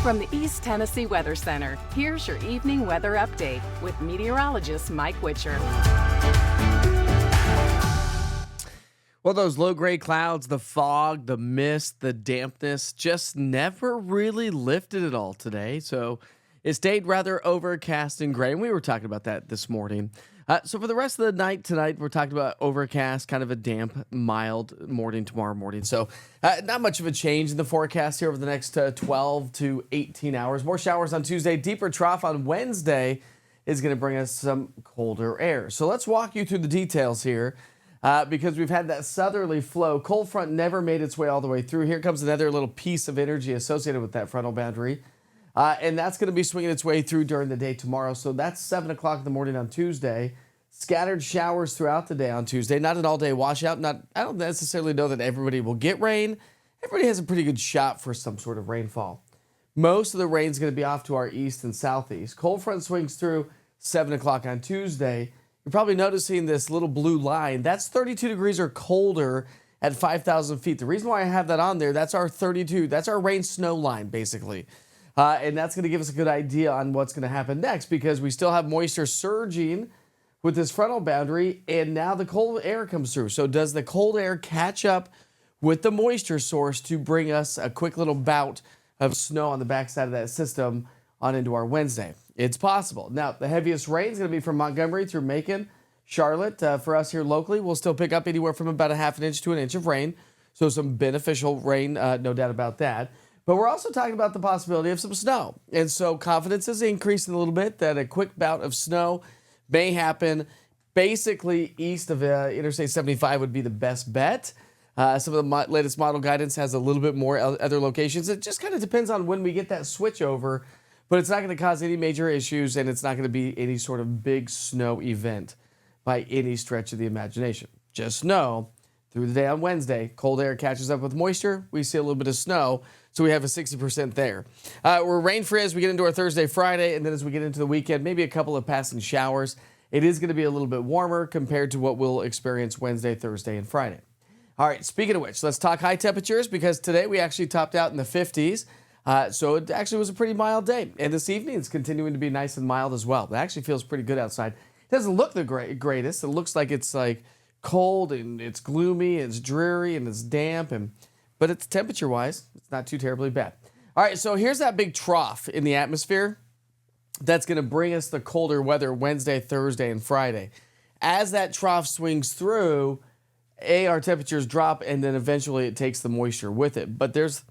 From the East Tennessee Weather Center, here's your evening weather update with meteorologist Mike Witcher. Well, those low-grade clouds, the fog, the mist, the dampness just never really lifted at all today. So it stayed rather overcast and gray. And we were talking about that this morning. So for the rest of the night tonight, we're talking about overcast, kind of a damp, mild morning tomorrow morning. So not much of a change in the forecast here over the next 12 to 18 hours. More showers on Tuesday, deeper trough on Wednesday is going to bring us some colder air. So let's walk you through the details here. Because we've had that southerly flow. Cold front never made its way all the way through. Here comes another little piece of energy associated with that frontal boundary. And that's going to be swinging its way through during the day tomorrow. So that's 7 o'clock in the morning on Tuesday. Scattered showers throughout the day on Tuesday. Not an all-day washout. I don't necessarily know that everybody will get rain. Everybody has a pretty good shot for some sort of rainfall. Most of the rain is going to be off to our east and southeast. Cold front swings through 7 o'clock on Tuesday. You're probably noticing this little blue line. That's 32 degrees or colder at 5,000 feet. The reason why I have that on there, that's our 32. That's our rain snow line, basically. And that's going to give us a good idea on what's going to happen next because we still have moisture surging with this frontal boundary, and now the cold air comes through. So does the cold air catch up with the moisture source to bring us a quick little bout of snow on the backside of that system on into our Wednesday? It's possible. Now, the heaviest rain is going to be from Montgomery through Macon, Charlotte. For us here locally, we'll still pick up anywhere from about a half an inch to an inch of rain. So some beneficial rain, no doubt about that. But we're also talking about the possibility of some snow. And so confidence is increasing a little bit that a quick bout of snow may happen. Basically, east of Interstate 75 would be the best bet. Some of the latest model guidance has a little bit more other locations. It just kind of depends on when we get that switch over. But it's not going to cause any major issues, and it's not going to be any sort of big snow event by any stretch of the imagination. Just know, through the day on Wednesday, cold air catches up with moisture. We see a little bit of snow, so we have a 60% there. We're rain-free as we get into our Thursday, Friday, and then as we get into the weekend, maybe a couple of passing showers. It is going to be a little bit warmer compared to what we'll experience Wednesday, Thursday, and Friday. All right, speaking of which, let's talk high temperatures because today we actually topped out in the 50s. So it actually was a pretty mild day. And this evening it's continuing to be nice and mild as well. It actually feels pretty good outside. It doesn't look the greatest. It looks like it's like cold and it's gloomy, and it's dreary and it's damp. But it's temperature-wise, it's not too terribly bad. All right, so here's that big trough in the atmosphere that's going to bring us the colder weather Wednesday, Thursday, and Friday. As that trough swings through, our temperatures drop, and then eventually it takes the moisture with it. But there's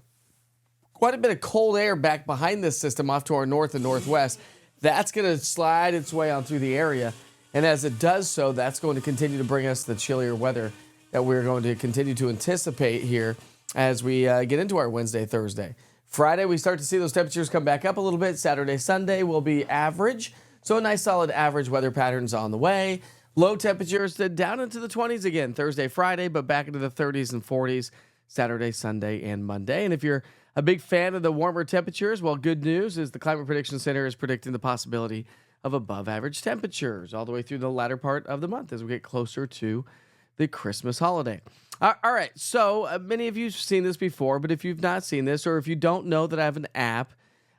quite a bit of cold air back behind this system off to our north and northwest. That's going to slide its way on through the area. And as it does so, that's going to continue to bring us the chillier weather that we're going to continue to anticipate here as we get into our Wednesday, Thursday. Friday, we start to see those temperatures come back up a little bit. Saturday, Sunday will be average. So a nice solid average weather patterns on the way. Low temperatures down into the 20s again Thursday, Friday, but back into the 30s and 40s Saturday, Sunday, and Monday. And if you're a big fan of the warmer temperatures, well, good news is the Climate Prediction Center is predicting the possibility of above average temperatures all the way through the latter part of the month as we get closer to the Christmas holiday. All right, so many of you have seen this before, but if you've not seen this or if you don't know that I have an app,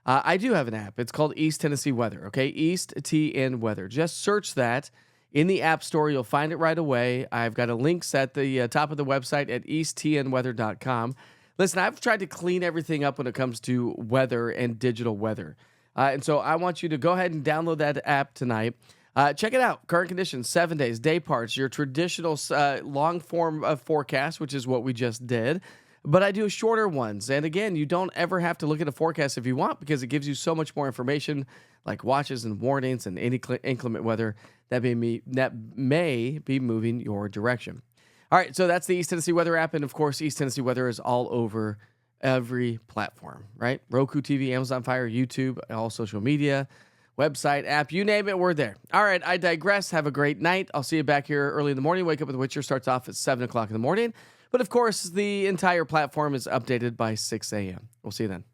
I do have an app. It's called East Tennessee Weather, okay? East TN Weather. Just search that in the App Store. You'll find it right away. I've got a link at the top of the website at easttnweather.com. Listen, I've tried to clean everything up when it comes to weather and digital weather. And so I want you to go ahead and download that app tonight. Check it out. Current conditions, 7 days, day parts, your traditional long form of forecast, which is what we just did. But I do shorter ones. And again, you don't ever have to look at a forecast if you want because it gives you so much more information like watches and warnings and any inclement weather that may be moving your direction. All right, so that's the East Tennessee Weather app. And, of course, East Tennessee Weather is all over every platform, right? Roku TV, Amazon Fire, YouTube, all social media, website, app, you name it, we're there. All right, I digress. Have a great night. I'll see you back here early in the morning. Wake Up with the Witcher starts off at 7 o'clock in the morning. But, of course, the entire platform is updated by 6 a.m. We'll see you then.